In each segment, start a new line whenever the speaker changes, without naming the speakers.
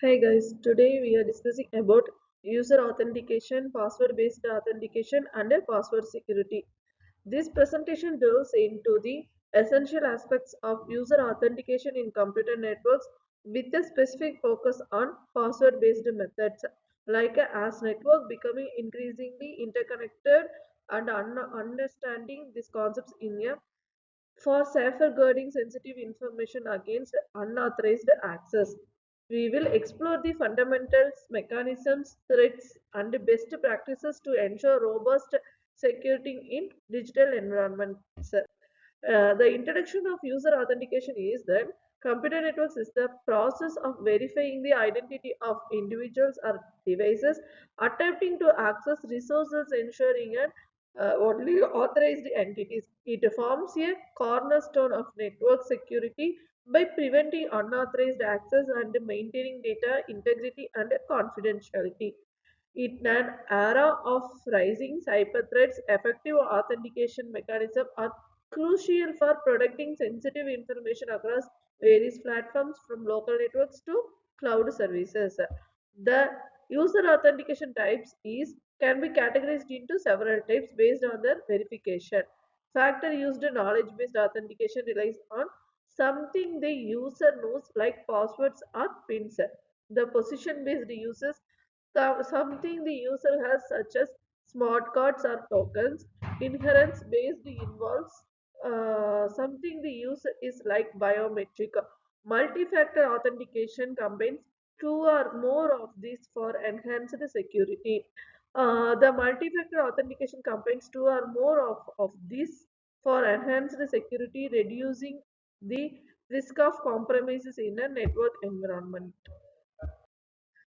Hi guys, today we are discussing about user authentication, password-based authentication and password security. This presentation delves into the essential aspects of user authentication in computer networks with a specific focus on password-based methods. As network becoming increasingly interconnected and understanding these concepts in a for safeguarding sensitive information against unauthorized access. We will explore the fundamentals, mechanisms, threats, and best practices to ensure robust security in digital environments. The introduction of user authentication is that computer networks is the process of verifying the identity of individuals or devices attempting to access resources, ensuring an only authorized entities. It forms a cornerstone of network security by preventing unauthorized access and maintaining data integrity and confidentiality. In an era of rising cyber threats, effective authentication mechanisms are crucial for protecting sensitive information across various platforms from local networks to cloud services. The user authentication types is can be categorized into several types based on their verification. Factor used knowledge based authentication relies on something the user knows like passwords or pins. The position based uses something the user has such as smart cards or tokens. Inherence based involves something the user is like biometric. Multi-factor authentication combines two or more of these for enhanced security. The multi-factor authentication combines two or more of these for enhanced security, reducing the risk of compromises in a network environment.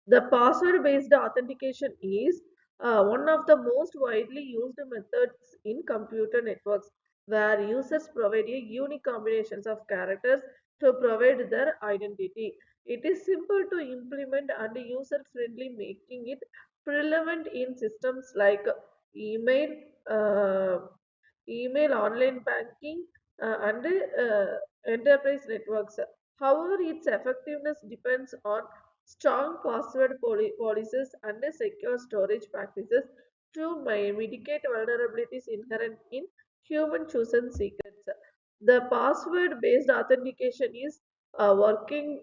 The password based authentication is one of the most widely used methods in computer networks where users provide a unique combinations of characters to provide their identity. It is simple to implement and user friendly, making it relevant in systems like email, uh, online banking, and enterprise networks. However, its effectiveness depends on strong password policies and secure storage practices to mitigate vulnerabilities inherent in human chosen secrets. The password based authentication is working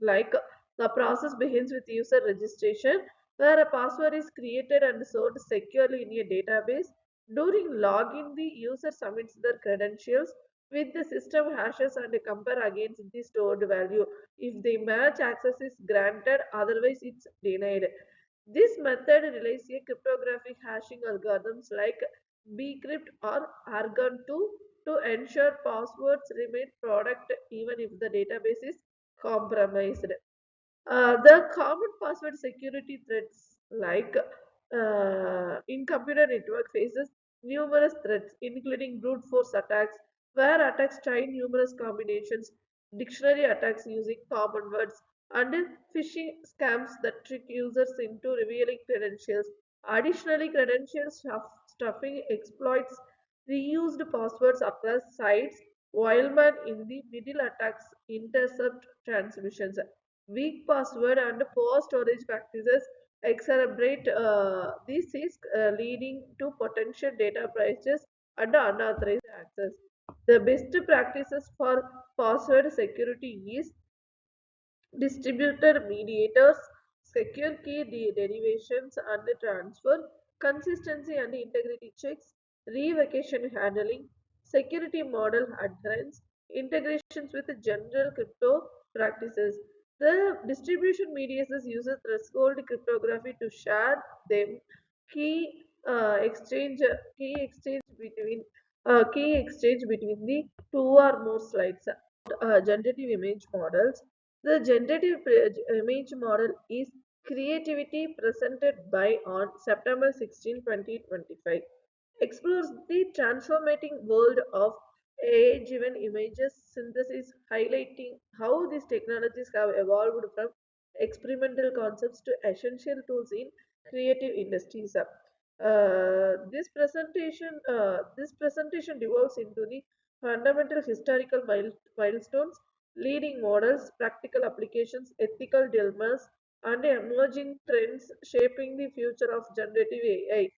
like the process begins with user registration, where a password is created and stored securely in a database. During login, the user submits their credentials with the system hashes and compare against the stored value. If the match access is granted, otherwise it's denied. This method relies on cryptographic hashing algorithms like bcrypt or argon2 to ensure passwords remain product even if the database is compromised. The common password security threats like in computer network faces numerous threats including brute force attacks where attacks try numerous combinations, dictionary attacks using common words, and phishing scams that trick users into revealing credentials. Additionally, stuffing exploits reused passwords across sites while man in the middle attacks intercept transmissions. Weak password and poor storage practices exacerbate this is leading to potential data breaches and unauthorized access. The best practices for password security is distributed mediators, secure key derivations and transfer, consistency and integrity checks, revocation handling, security model adherence, integrations with general crypto practices. The distribution mediators uses threshold cryptography to share them key key exchange between the two or more slides. Generative image models. The image model is creativity presented by on September 16, 2025. Explores the transformating world of AI-driven images synthesis, highlighting how these technologies have evolved from experimental concepts to essential tools in creative industries. This presentation devolves into the fundamental historical milestones leading models, practical applications, ethical dilemmas, and emerging trends shaping the future of generative AI.